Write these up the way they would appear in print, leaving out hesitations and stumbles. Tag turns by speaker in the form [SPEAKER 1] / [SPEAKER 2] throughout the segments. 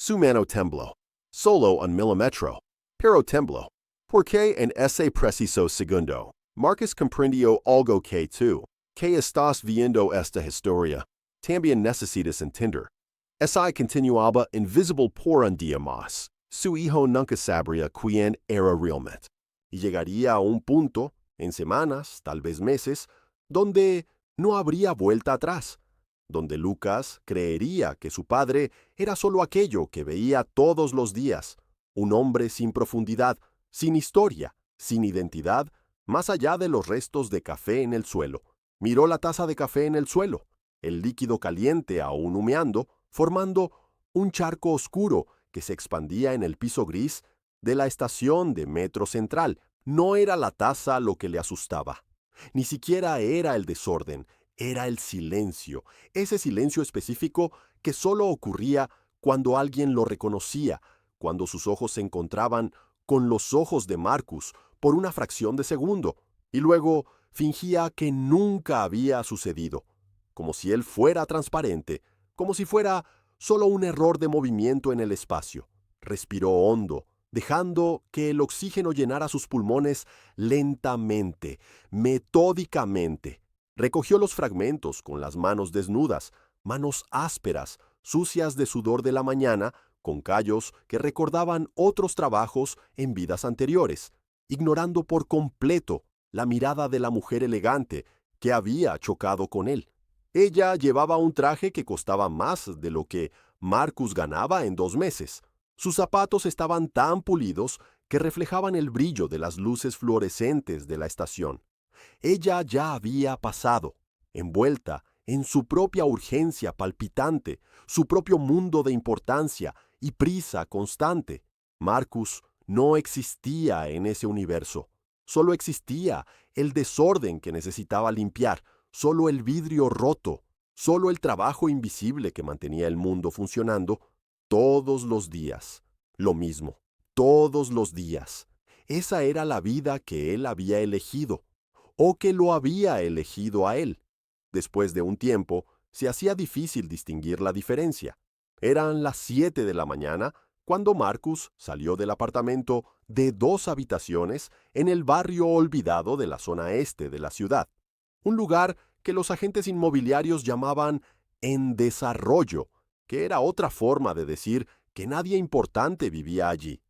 [SPEAKER 1] Su mano tembló. Solo un milimetro. Pero tembló. Porque en ese preciso segundo, Marcus comprendió algo que tú, que estás viendo esta historia, también necesitas entender. Esa continuaba invisible por un día más. Su hijo nunca sabría quién era realmente. Y llegaría a un punto, en semanas, tal vez meses, donde no habría vuelta atrás, donde Lucas creería que su padre era solo aquello que veía todos los días, un hombre sin profundidad, sin historia, sin identidad, más allá de los restos de café en el suelo. Miró la taza de café en el suelo, el líquido caliente aún humeando, formando un charco oscuro que se expandía en el piso gris de la estación de Metro Central. No era la taza lo que le asustaba. Ni siquiera era el desorden, era el silencio, ese silencio específico que solo ocurría cuando alguien lo reconocía, cuando sus ojos se encontraban con los ojos de Marcus por una fracción de segundo, y luego fingía que nunca había sucedido, como si él fuera transparente, como si fuera solo un error de movimiento en el espacio. Respiró hondo, dejando que el oxígeno llenara sus pulmones lentamente, metódicamente. Recogió los fragmentos con las manos desnudas, manos ásperas, sucias de sudor de la mañana, con callos que recordaban otros trabajos en vidas anteriores, ignorando por completo la mirada de la mujer elegante que había chocado con él. Ella llevaba un traje que costaba más de lo que Marcus ganaba en 2 meses. Sus zapatos estaban tan pulidos que reflejaban el brillo de las luces fluorescentes de la estación. Ella ya había pasado, envuelta en su propia urgencia palpitante, su propio mundo de importancia y prisa constante. Marcus no existía en ese universo. Solo existía el desorden que necesitaba limpiar, solo el vidrio roto, solo el trabajo invisible que mantenía el mundo funcionando todos los días. Lo mismo, todos los días. Esa era la vida que él había elegido, o que lo había elegido a él. Después de un tiempo, se hacía difícil distinguir la diferencia. Eran las 7 de la mañana cuando Marcus salió del apartamento de 2 habitaciones en el barrio olvidado de la zona este de la ciudad, un lugar que los agentes inmobiliarios llamaban en desarrollo, que era otra forma de decir que nadie importante vivía allí.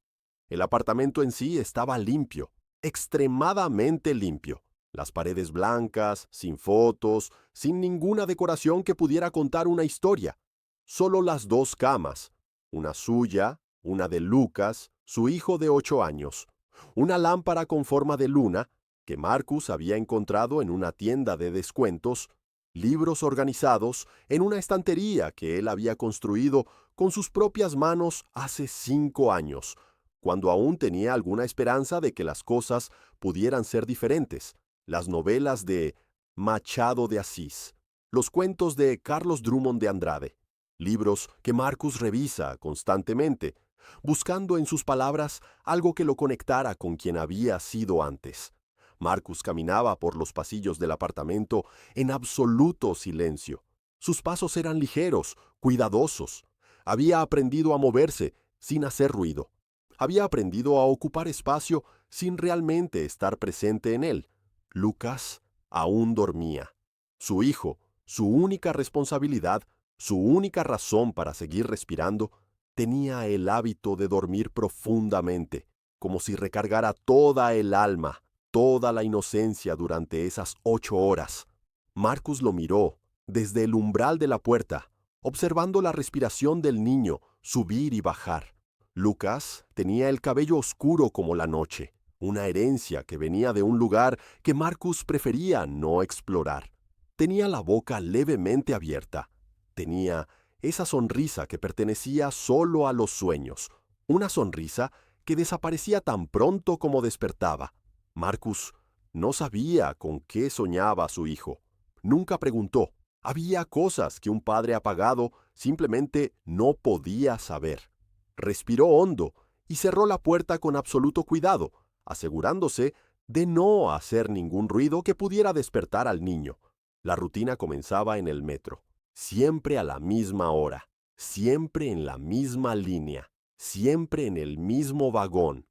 [SPEAKER 1] El apartamento en sí estaba limpio, extremadamente limpio. Las paredes blancas, sin fotos, sin ninguna decoración que pudiera contar una historia. Solo las 2 camas, una suya, una de Lucas, su hijo de 8 años, una lámpara con forma de luna que Marcus había encontrado en una tienda de descuentos, libros organizados en una estantería que él había construido con sus propias manos hace 5 años, cuando aún tenía alguna esperanza de que las cosas pudieran ser diferentes. Las novelas de Machado de Asís, los cuentos de Carlos Drummond de Andrade, libros que Marcus revisa constantemente, buscando en sus palabras algo que lo conectara con quien había sido antes. Marcus caminaba por los pasillos del apartamento en absoluto silencio. Sus pasos eran ligeros, cuidadosos. Había aprendido a moverse sin hacer ruido. Había aprendido a ocupar espacio sin realmente estar presente en él. Lucas aún dormía. Su hijo, su única responsabilidad, su única razón para seguir respirando, tenía el hábito de dormir profundamente, como si recargara toda el alma, toda la inocencia durante esas 8 horas. Marcus lo miró desde el umbral de la puerta, observando la respiración del niño subir y bajar. Lucas tenía el cabello oscuro como la noche, una herencia que venía de un lugar que Marcus prefería no explorar. Tenía la boca levemente abierta. Tenía esa sonrisa que pertenecía solo a los sueños, una sonrisa que desaparecía tan pronto como despertaba. Marcus no sabía con qué soñaba su hijo. Nunca preguntó. Había cosas que un padre apagado simplemente no podía saber. Respiró hondo y cerró la puerta con absoluto cuidado, asegurándose de no hacer ningún ruido que pudiera despertar al niño. La rutina comenzaba en el metro, siempre a la misma hora. siempre en la misma línea, siempre en el mismo vagón.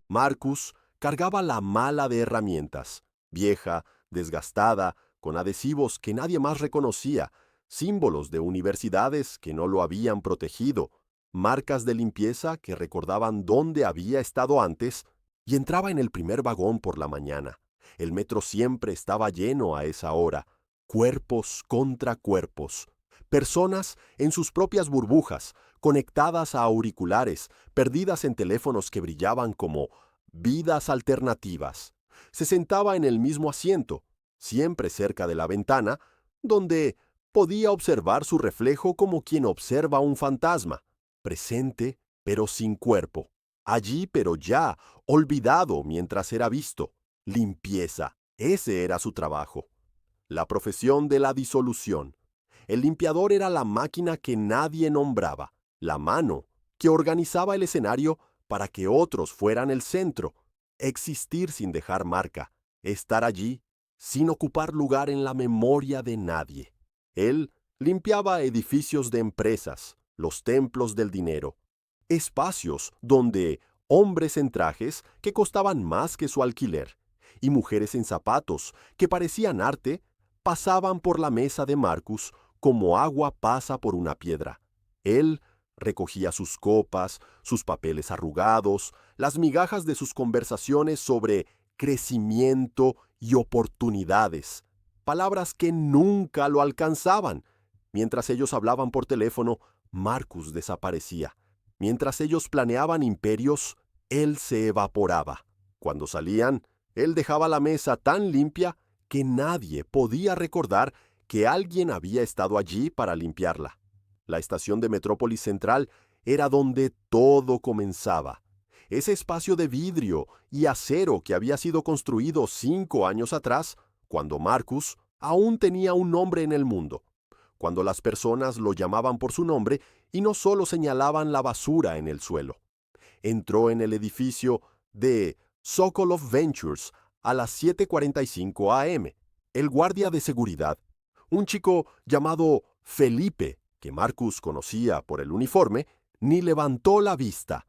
[SPEAKER 1] Marcus cargaba la mala de herramientas, vieja, desgastada, con adhesivos que nadie más reconocía, símbolos de universidades que no lo habían protegido, marcas de limpieza que recordaban dónde había estado antes, y entraba en el primer vagón por la mañana. El metro siempre estaba lleno a esa hora, cuerpos contra cuerpos, personas en sus propias burbujas, conectadas a auriculares, perdidas en teléfonos que brillaban como vidas alternativas. Se sentaba en el mismo asiento, siempre cerca de la ventana, donde podía observar su reflejo como quien observa un fantasma, presente pero sin cuerpo, allí pero ya, olvidado mientras era visto. Limpieza, ese era su trabajo. La profesión de la disolución. El limpiador era la máquina que nadie nombraba, la mano que organizaba el escenario para que otros fueran el centro, existir sin dejar marca, estar allí sin ocupar lugar en la memoria de nadie. Él limpiaba edificios de empresas, los templos del dinero, espacios donde hombres en trajes que costaban más que su alquiler y mujeres en zapatos que parecían arte pasaban por la mesa de Marcus como agua pasa por una piedra. Él recogía sus copas, sus papeles arrugados, las migajas de sus conversaciones sobre crecimiento y oportunidades, palabras que nunca lo alcanzaban. Mientras ellos hablaban por teléfono, Marcus desaparecía. Mientras ellos planeaban imperios, él se evaporaba. Cuando salían, él dejaba la mesa tan limpia que nadie podía recordar que alguien había estado allí para limpiarla. La estación de Metrópolis Central era donde todo comenzaba. Ese espacio de vidrio y acero que había sido construido 5 años atrás, cuando Marcus aún tenía un nombre en el mundo, cuando las personas lo llamaban por su nombre y no solo señalaban la basura en el suelo. Entró en el edificio de Sokolov Ventures a las 7:45 a.m. El guardia de seguridad, un chico llamado Felipe, que Marcus conocía por el uniforme, ni levantó la vista.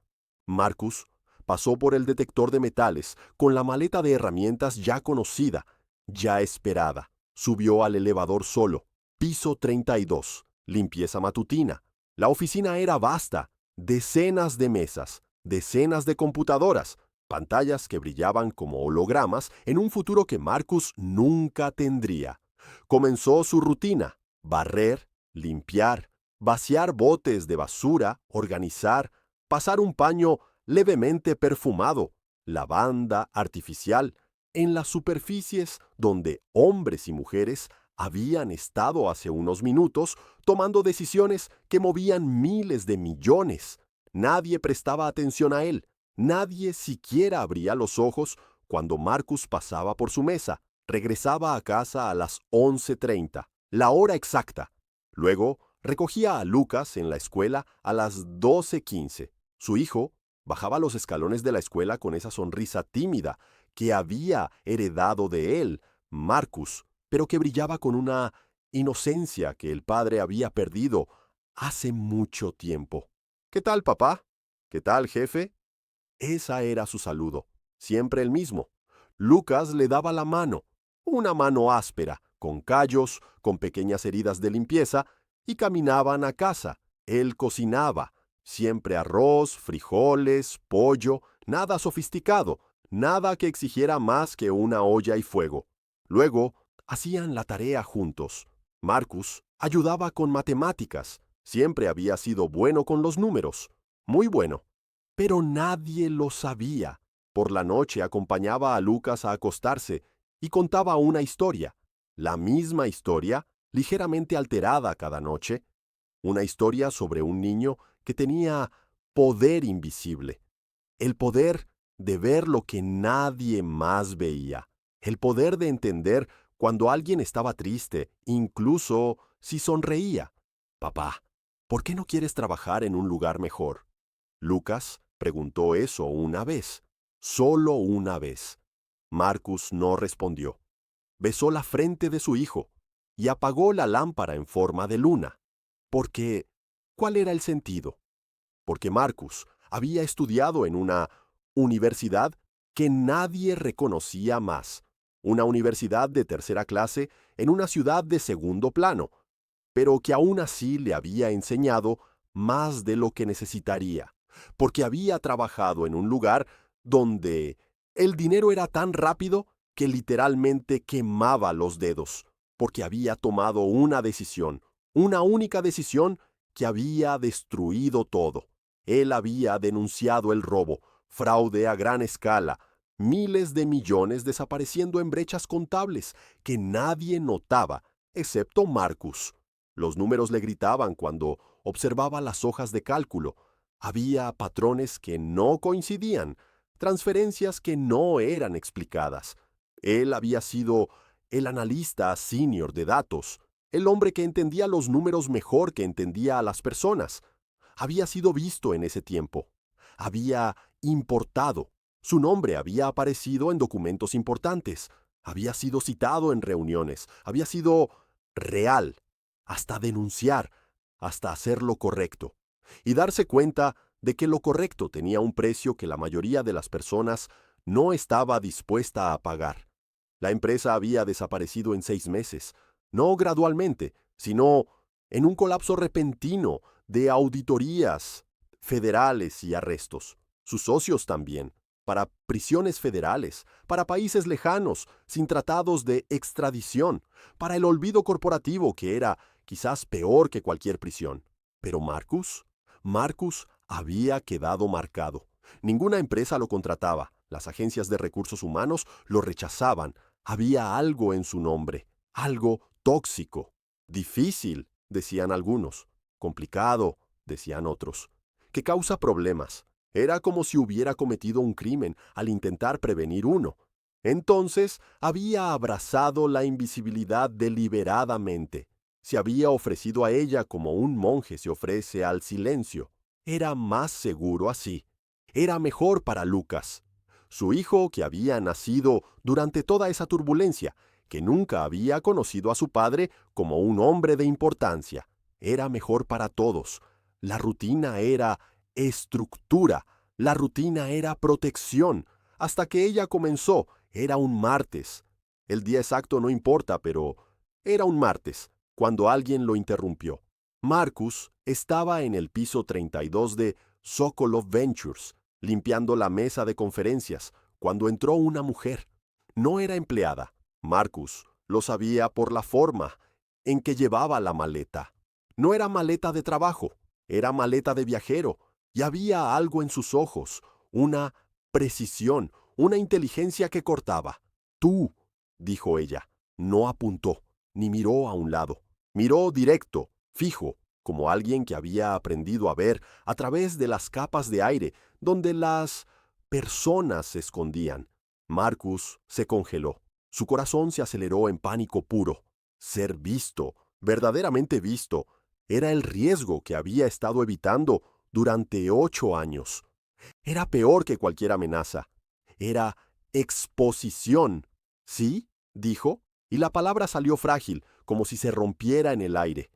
[SPEAKER 1] Marcus pasó por el detector de metales con la maleta de herramientas ya conocida, ya esperada. Subió al elevador solo. Piso 32. Limpieza matutina. La oficina era vasta. Decenas de mesas, decenas de computadoras, pantallas que brillaban como hologramas en un futuro que Marcus nunca tendría. Comenzó su rutina: barrer, limpiar, vaciar botes de basura, organizar, pasar un paño levemente perfumado, lavanda artificial, en las superficies donde hombres y mujeres habían estado hace unos minutos tomando decisiones que movían miles de millones. Nadie prestaba atención a él, nadie siquiera abría los ojos cuando Marcus pasaba por su mesa. Regresaba a casa a las 11:30, la hora exacta. Luego recogía a Lucas en la escuela a las 12:15. Su hijo bajaba los escalones de la escuela con esa sonrisa tímida que había heredado de él, Marcus, pero que brillaba con una inocencia que el padre había perdido hace mucho tiempo. ¿Qué tal, papá? ¿Qué tal, jefe? Esa era su saludo, siempre el mismo. Lucas le daba la mano, una mano áspera, con callos, con pequeñas heridas de limpieza, y caminaban a casa. Él cocinaba, siempre arroz, frijoles, pollo, nada sofisticado, nada que exigiera más que una olla y fuego. Luego, hacían la tarea juntos. Marcus ayudaba con matemáticas, siempre había sido bueno con los números, muy bueno. Pero nadie lo sabía. Por la noche acompañaba a Lucas a acostarse y contaba una historia, la misma historia, ligeramente alterada cada noche, una historia sobre un niño que tenía poder invisible, el poder de ver lo que nadie más veía, el poder de entender cuando alguien estaba triste, incluso si sonreía. Papá, ¿por qué no quieres trabajar en un lugar mejor? Lucas preguntó eso una vez, solo una vez. Marcus no respondió. Besó la frente de su hijo y apagó la lámpara en forma de luna, porque ¿Cuál era el sentido? Porque Marcus había estudiado en una universidad que nadie reconocía más, una universidad de tercera clase en una ciudad de segundo plano, pero que aún así le había enseñado más de lo que necesitaría, porque había trabajado en un lugar donde el dinero era tan rápido que literalmente quemaba los dedos, porque había tomado una decisión, una única decisión que había destruido todo. Él había denunciado el robo, fraude a gran escala, miles de millones desapareciendo en brechas contables que nadie notaba, excepto Marcus. Los números le gritaban cuando observaba las hojas de cálculo. Había patrones que no coincidían, transferencias que no eran explicadas. Él había sido el analista senior de datos, el hombre que entendía los números mejor que entendía a las personas. Había sido visto en ese tiempo. Había importado. Su nombre había aparecido en documentos importantes. Había sido citado en reuniones. Había sido real. Hasta denunciar, hasta hacer lo correcto. Y darse cuenta de que lo correcto tenía un precio que la mayoría de las personas no estaba dispuesta a pagar. La empresa había desaparecido en 6 meses, no gradualmente, sino en un colapso repentino de auditorías federales y arrestos. Sus socios también, para prisiones federales, para países lejanos, sin tratados de extradición, para el olvido corporativo que era quizás peor que cualquier prisión. Pero Marcus había quedado marcado. Ninguna empresa lo contrataba, las agencias de recursos humanos lo rechazaban. Había algo en su nombre, algo tóxico. Difícil, decían algunos. Complicado, decían otros. Que causa problemas. Era como si hubiera cometido un crimen al intentar prevenir uno. Entonces había abrazado la invisibilidad deliberadamente. Se había ofrecido a ella como un monje se ofrece al silencio. Era más seguro así. Era mejor para Lucas. Su hijo, que había nacido durante toda esa turbulencia, que nunca había conocido a su padre como un hombre de importancia. Era mejor para todos. La rutina era estructura, la rutina era protección. Hasta que ella comenzó, era un martes. El día exacto no importa, pero era un martes, cuando alguien lo interrumpió. Marcus estaba en el piso 32 de Sokolov Ventures, limpiando la mesa de conferencias, cuando entró una mujer. No era empleada. Marcus lo sabía por la forma en que llevaba la maleta. No era maleta de trabajo, era maleta de viajero, y había algo en sus ojos, una precisión, una inteligencia que cortaba. Tú, dijo ella. No apuntó, ni miró a un lado. Miró directo, fijo, como alguien que había aprendido a ver a través de las capas de aire donde las personas se escondían. Marcus se congeló. Su corazón se aceleró en pánico puro. Ser visto, verdaderamente visto, era el riesgo que había estado evitando durante 8 años. Era peor que cualquier amenaza. Era exposición. ¿Sí? Dijo, y la palabra salió frágil, como si se rompiera en el aire.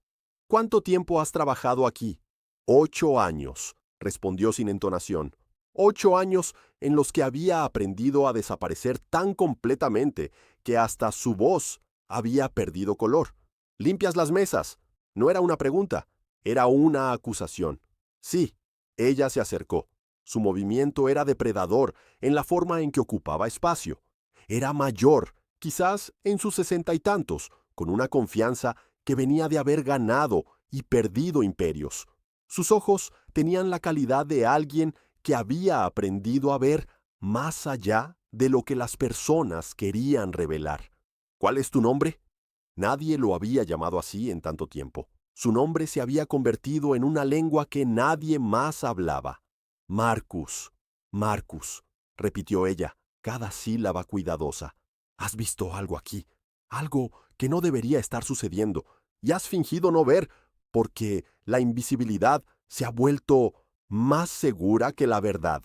[SPEAKER 1] ¿Cuánto tiempo has trabajado aquí? 8 años, respondió sin entonación. 8 años en los que había aprendido a desaparecer tan completamente que hasta su voz había perdido color. ¿Limpias las mesas? No era una pregunta, era una acusación. Sí, ella se acercó. Su movimiento era depredador en la forma en que ocupaba espacio. Era mayor, quizás en sus 60 y tantos, con una confianza que venía de haber ganado y perdido imperios. Sus ojos tenían la calidad de alguien que había aprendido a ver más allá de lo que las personas querían revelar. ¿Cuál es tu nombre? Nadie lo había llamado así en tanto tiempo. Su nombre se había convertido en una lengua que nadie más hablaba. Marcus, Marcus, repitió ella, cada sílaba cuidadosa. Has visto algo aquí, algo que no debería estar sucediendo, y has fingido no ver, porque la invisibilidad se ha vuelto más segura que la verdad.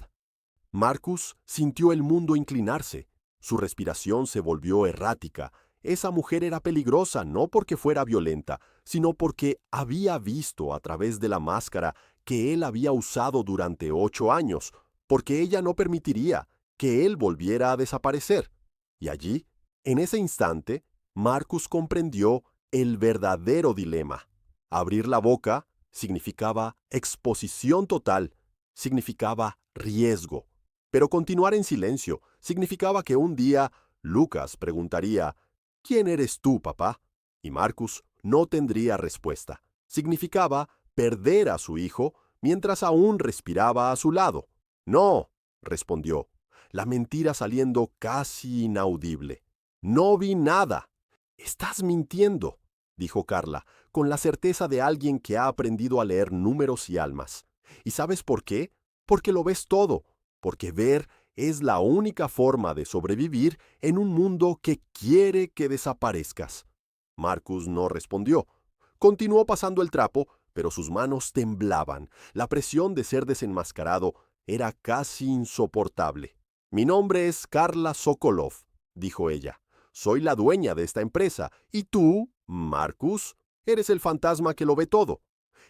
[SPEAKER 1] Marcus sintió el mundo inclinarse. Su respiración se volvió errática. Esa mujer era peligrosa no porque fuera violenta, sino porque había visto a través de la máscara que él había usado durante 8 años, porque ella no permitiría que él volviera a desaparecer. Y allí, en ese instante, Marcus comprendió el verdadero dilema. Abrir la boca significaba exposición total, significaba riesgo. Pero continuar en silencio significaba que un día Lucas preguntaría: ¿Quién eres tú, papá? Y Marcus no tendría respuesta. Significaba perder a su hijo mientras aún respiraba a su lado. No, respondió, la mentira saliendo casi inaudible. No vi nada. Estás mintiendo, dijo Carla, con la certeza de alguien que ha aprendido a leer números y almas. ¿Y sabes por qué? Porque lo ves todo, porque ver es la única forma de sobrevivir en un mundo que quiere que desaparezcas. Marcus no respondió. Continuó pasando el trapo, pero sus manos temblaban. La presión de ser desenmascarado era casi insoportable. Mi nombre es Carla Sokolov, dijo ella. Soy la dueña de esta empresa, y tú, Marcus, eres el fantasma que lo ve todo.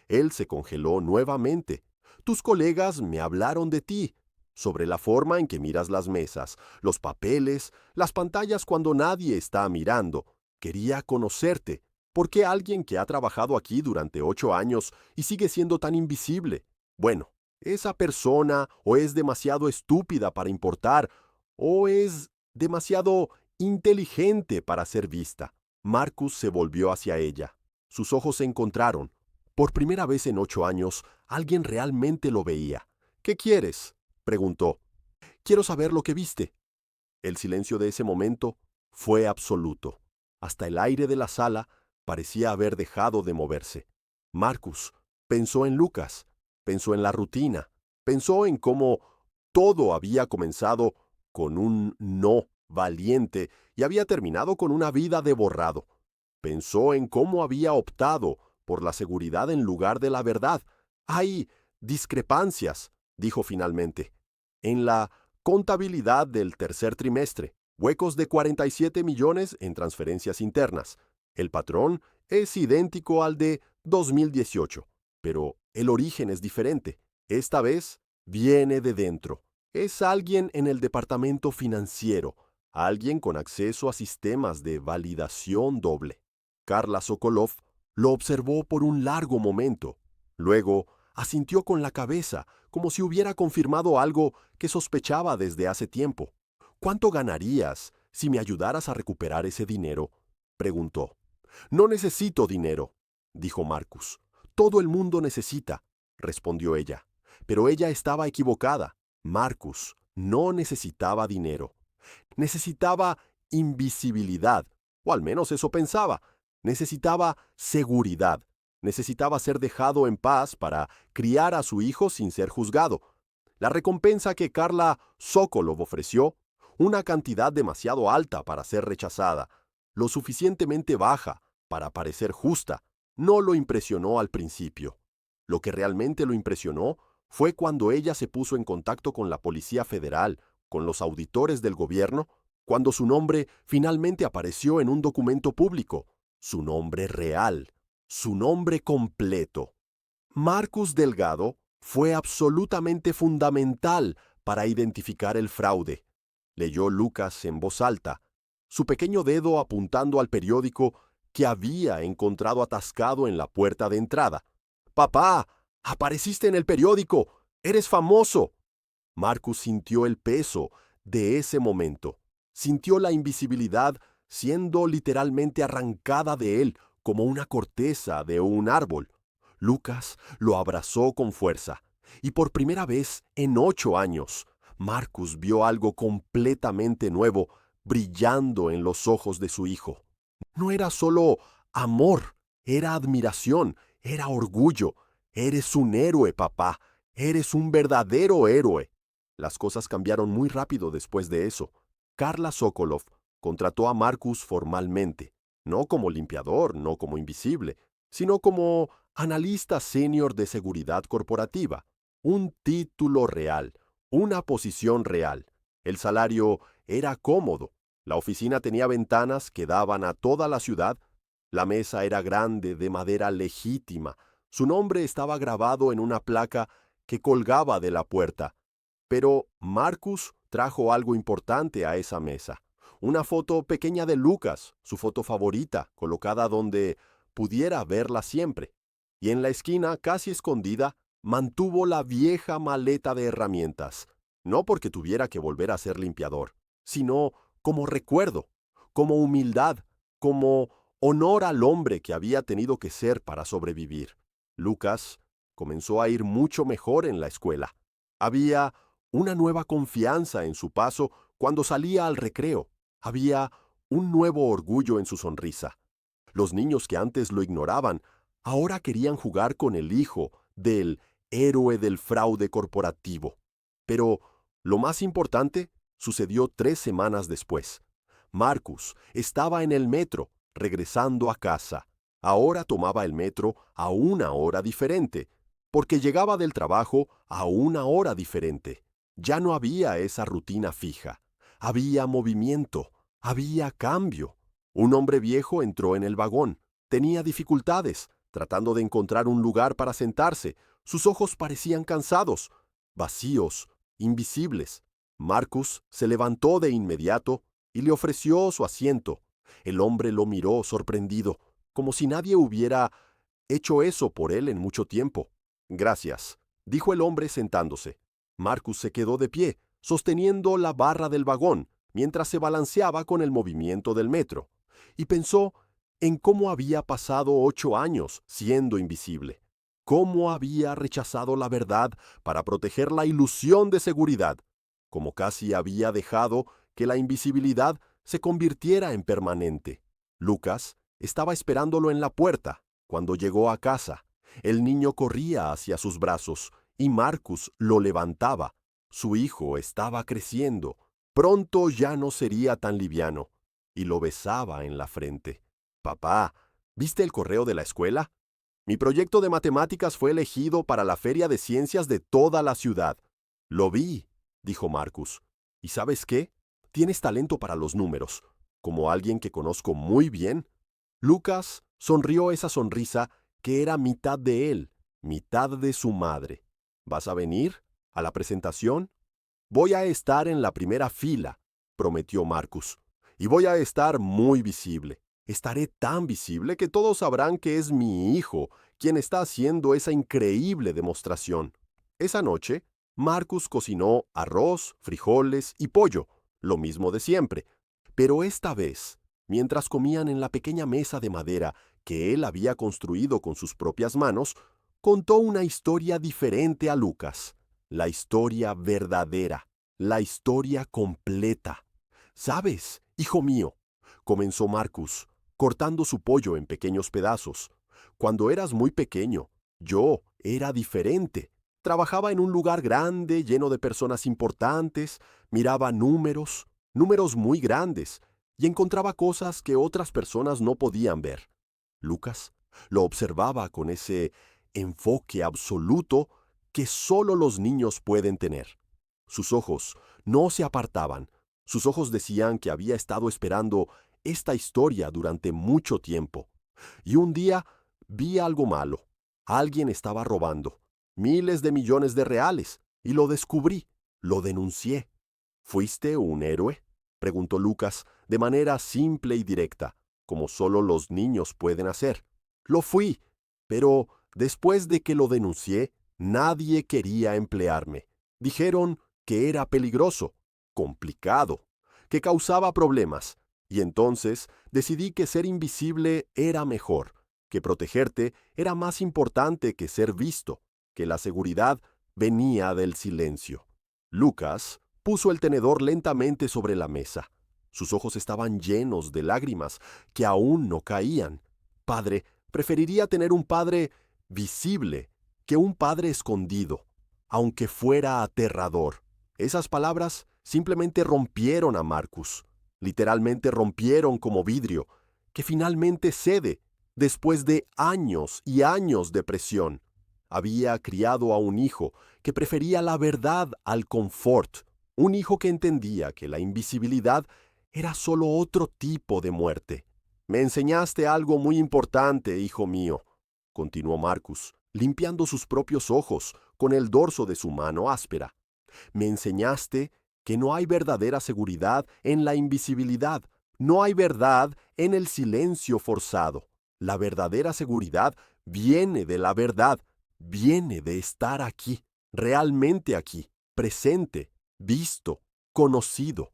[SPEAKER 1] Él se congeló nuevamente. Tus colegas me hablaron de ti, sobre la forma en que miras las mesas, los papeles, las pantallas cuando nadie está mirando. Quería conocerte. ¿Por qué alguien que ha trabajado aquí durante 8 años y sigue siendo tan invisible? Bueno, esa persona o es demasiado estúpida para importar, o es demasiado inteligente para ser vista. Marcus se volvió hacia ella. Sus ojos se encontraron. Por primera vez en 8 años, alguien realmente lo veía. ¿Qué quieres?, preguntó. Quiero saber lo que viste. El silencio de ese momento fue absoluto. Hasta el aire de la sala parecía haber dejado de moverse. Marcus pensó en Lucas, pensó en la rutina, pensó en cómo todo había comenzado con un no valiente y había terminado con una vida de borrado. Pensó en cómo había optado por la seguridad en lugar de la verdad. Hay discrepancias, dijo finalmente, en la contabilidad del tercer trimestre, huecos de 47 millones en transferencias internas. El patrón es idéntico al de 2018, pero el origen es diferente. Esta vez viene de dentro. Es alguien en el departamento financiero, alguien con acceso a sistemas de validación doble. Carla Sokolov lo observó por un largo momento. Luego asintió con la cabeza, como si hubiera confirmado algo que sospechaba desde hace tiempo. ¿Cuánto ganarías si me ayudaras a recuperar ese dinero?, preguntó. No necesito dinero, dijo Marcus. Todo el mundo necesita, respondió ella. Pero ella estaba equivocada. Marcus no necesitaba dinero. Necesitaba invisibilidad, o al menos eso pensaba. Necesitaba seguridad. Necesitaba ser dejado en paz para criar a su hijo sin ser juzgado. La recompensa que Carla Sokolov ofreció, una cantidad demasiado alta para ser rechazada, lo suficientemente baja para parecer justa, no lo impresionó al principio. Lo que realmente lo impresionó fue cuando ella se puso en contacto con la Policía Federal, con los auditores del gobierno, cuando su nombre finalmente apareció en un documento público, su nombre real, su nombre completo. Marcus Delgado fue absolutamente fundamental para identificar el fraude. Leyó Lucas en voz alta, su pequeño dedo apuntando al periódico que había encontrado atascado en la puerta de entrada. «¡Papá! ¡Apareciste en el periódico! ¡Eres famoso!». Marcus sintió el peso de ese momento. Sintió la invisibilidad siendo literalmente arrancada de él como una corteza de un árbol. Lucas lo abrazó con fuerza, y por primera vez en 8 años, Marcus vio algo completamente nuevo brillando en los ojos de su hijo. No era solo amor, era admiración, era orgullo. Eres un héroe, papá. Eres un verdadero héroe. Las cosas cambiaron muy rápido después de eso. Carla Sokolov contrató a Marcus formalmente, no como limpiador, no como invisible, sino como analista senior de seguridad corporativa. Un título real, una posición real. El salario era cómodo, La oficina tenía ventanas que daban a toda la ciudad. La mesa era grande, de madera legítima. Su nombre estaba grabado en una placa que colgaba de la puerta. Pero Marcus trajo algo importante a esa mesa. Una foto pequeña de Lucas, su foto favorita, colocada donde pudiera verla siempre. Y en la esquina, casi escondida, mantuvo la vieja maleta de herramientas, no porque tuviera que volver a ser limpiador, sino como recuerdo, como humildad, como honor al hombre que había tenido que ser para sobrevivir. Lucas comenzó a ir mucho mejor en la escuela. Había una nueva confianza en su paso cuando salía al recreo. Había un nuevo orgullo en su sonrisa. Los niños que antes lo ignoraban, ahora querían jugar con el hijo del héroe del fraude corporativo. Pero lo más importante sucedió 3 semanas después. Marcus estaba en el metro, regresando a casa. Ahora tomaba el metro a una hora diferente, porque llegaba del trabajo a una hora diferente. Ya no había esa rutina fija. Había movimiento, había cambio. Un hombre viejo entró en el vagón. Tenía dificultades, tratando de encontrar un lugar para sentarse. Sus ojos parecían cansados, vacíos, invisibles. Marcus se levantó de inmediato y le ofreció su asiento. El hombre lo miró sorprendido, como si nadie hubiera hecho eso por él en mucho tiempo. Gracias, dijo el hombre sentándose. Marcus se quedó de pie, sosteniendo la barra del vagón, mientras se balanceaba con el movimiento del metro, y pensó en cómo había pasado 8 años siendo invisible, cómo había rechazado la verdad para proteger la ilusión de seguridad, cómo casi había dejado que la invisibilidad se convirtiera en permanente. Lucas estaba esperándolo en la puerta cuando llegó a casa. El niño corría hacia sus brazos y Marcus lo levantaba. Su hijo estaba creciendo. Pronto ya no sería tan liviano. Y lo besaba en la frente. Papá, ¿viste el correo de la escuela? Mi proyecto de matemáticas fue elegido para la feria de ciencias de toda la ciudad. Lo vi, dijo Marcus. ¿Y sabes qué? Tienes talento para los números. Como alguien que conozco muy bien. Lucas sonrió esa sonrisa que era mitad de él, mitad de su madre. ¿Vas a venir a la presentación? Voy a estar en la primera fila, prometió Marcus. Y voy a estar muy visible. Estaré tan visible que todos sabrán que es mi hijo quien está haciendo esa increíble demostración. Esa noche, Marcus cocinó arroz, frijoles y pollo, lo mismo de siempre. Pero esta vez, mientras comían en la pequeña mesa de madera que él había construido con sus propias manos, contó una historia diferente a Lucas. La historia verdadera, la historia completa. ¿Sabes, hijo mío? Comenzó Marcus, cortando su pollo en pequeños pedazos. Cuando eras muy pequeño, yo era diferente. Trabajaba en un lugar grande, lleno de personas importantes, miraba números, números muy grandes, y encontraba cosas que otras personas no podían ver. Lucas lo observaba con ese enfoque absoluto que solo los niños pueden tener. Sus ojos no se apartaban. Sus ojos decían que había estado esperando esta historia durante mucho tiempo. Y un día vi algo malo. Alguien estaba robando miles de millones de reales y lo descubrí. Lo denuncié. ¿Fuiste un héroe?, preguntó Lucas de manera simple y directa, como solo los niños pueden hacer. Lo fui, pero después de que lo denuncié, nadie quería emplearme. Dijeron que era peligroso, complicado, que causaba problemas, y entonces decidí que ser invisible era mejor, que protegerte era más importante que ser visto, que la seguridad venía del silencio. Lucas puso el tenedor lentamente sobre la mesa. Sus ojos estaban llenos de lágrimas que aún no caían. Padre, preferiría tener un padre visible que un padre escondido, aunque fuera aterrador. Esas palabras simplemente rompieron a Marcus. Literalmente rompieron como vidrio, que finalmente cede después de años y años de presión. Había criado a un hijo que prefería la verdad al confort, un hijo que entendía que la invisibilidad Era solo otro tipo de muerte. Me enseñaste algo muy importante, hijo mío, continuó Marcus, limpiando sus propios ojos con el dorso de su mano áspera. Me enseñaste que no hay verdadera seguridad en la invisibilidad, no hay verdad en el silencio forzado. La verdadera seguridad viene de la verdad, viene de estar aquí, realmente aquí, presente, visto, conocido.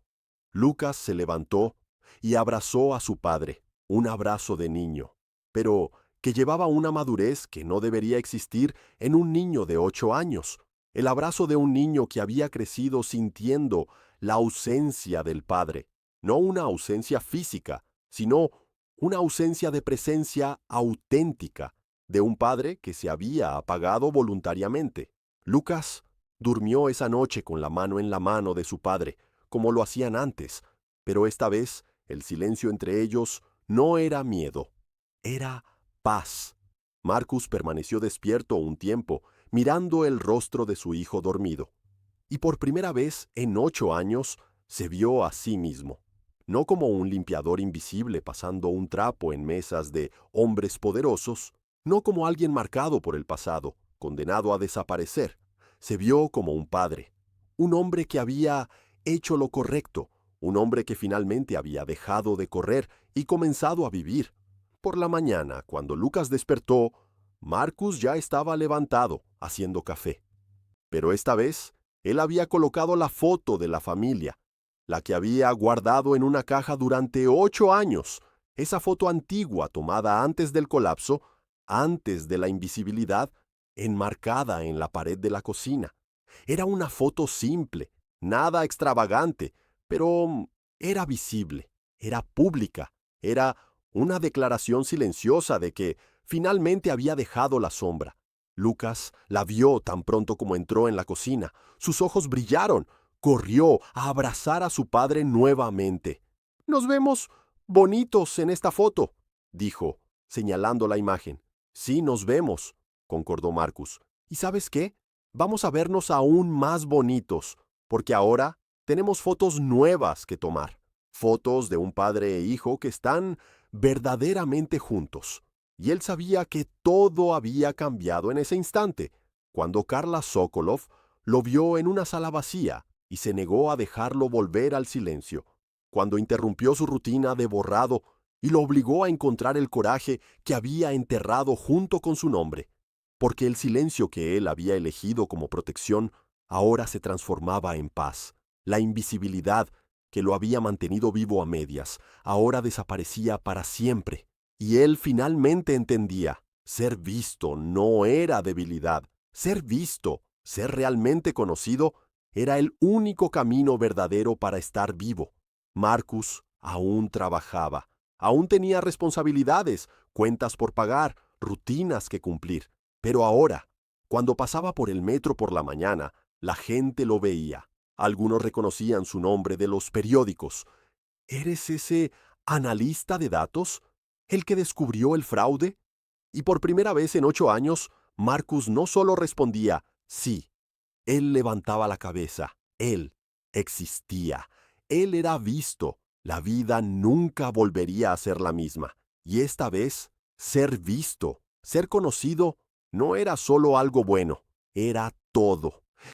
[SPEAKER 1] Lucas se levantó y abrazó a su padre, un abrazo de niño, pero que llevaba una madurez que no debería existir en un niño de 8 años. El abrazo de un niño que había crecido sintiendo la ausencia del padre, no una ausencia física, sino una ausencia de presencia auténtica de un padre que se había apagado voluntariamente. Lucas durmió esa noche con la mano de su padre, como lo hacían antes, pero esta vez el silencio entre ellos no era miedo, era paz. Marcus permaneció despierto un tiempo, mirando el rostro de su hijo dormido, y por primera vez en 8 años se vio a sí mismo, no como un limpiador invisible pasando un trapo en mesas de hombres poderosos, no como alguien marcado por el pasado, condenado a desaparecer. Se vio como un padre, un hombre que había hecho lo correcto, un hombre que finalmente había dejado de correr y comenzado a vivir. Por la mañana, cuando Lucas despertó, Marcus ya estaba levantado, haciendo café. Pero esta vez, él había colocado la foto de la familia, la que había guardado en una caja durante 8 años, esa foto antigua tomada antes del colapso, antes de la invisibilidad, enmarcada en la pared de la cocina. Era una foto simple, nada extravagante, pero era visible, era pública, era una declaración silenciosa de que finalmente había dejado la sombra. Lucas la vio tan pronto como entró en la cocina. Sus ojos brillaron. Corrió a abrazar a su padre nuevamente. «Nos vemos bonitos en esta foto», dijo, señalando la imagen. «Sí, nos vemos», concordó Marcus. «¿Y sabes qué? Vamos a vernos aún más bonitos, porque ahora tenemos fotos nuevas que tomar. Fotos de un padre e hijo que están verdaderamente juntos». Y él sabía que todo había cambiado en ese instante, cuando Carla Sokolov lo vio en una sala vacía y se negó a dejarlo volver al silencio, cuando interrumpió su rutina de borrado y lo obligó a encontrar el coraje que había enterrado junto con su nombre, porque el silencio que él había elegido como protección ahora se transformaba en paz. La invisibilidad que lo había mantenido vivo a medias ahora desaparecía para siempre. Y él finalmente entendía, ser visto no era debilidad. Ser visto, ser realmente conocido, era el único camino verdadero para estar vivo. Marcus aún trabajaba, aún tenía responsabilidades, cuentas por pagar, rutinas que cumplir. Pero ahora, cuando pasaba por el metro por la mañana, la gente lo veía. Algunos reconocían su nombre de los periódicos. ¿Eres ese analista de datos? ¿El que descubrió el fraude? Y por primera vez en 8 años, Marcus no solo respondía sí, él levantaba la cabeza, él existía, él era visto, la vida nunca volvería a ser la misma. Y esta vez, ser visto, ser conocido, no era solo algo bueno, era todo.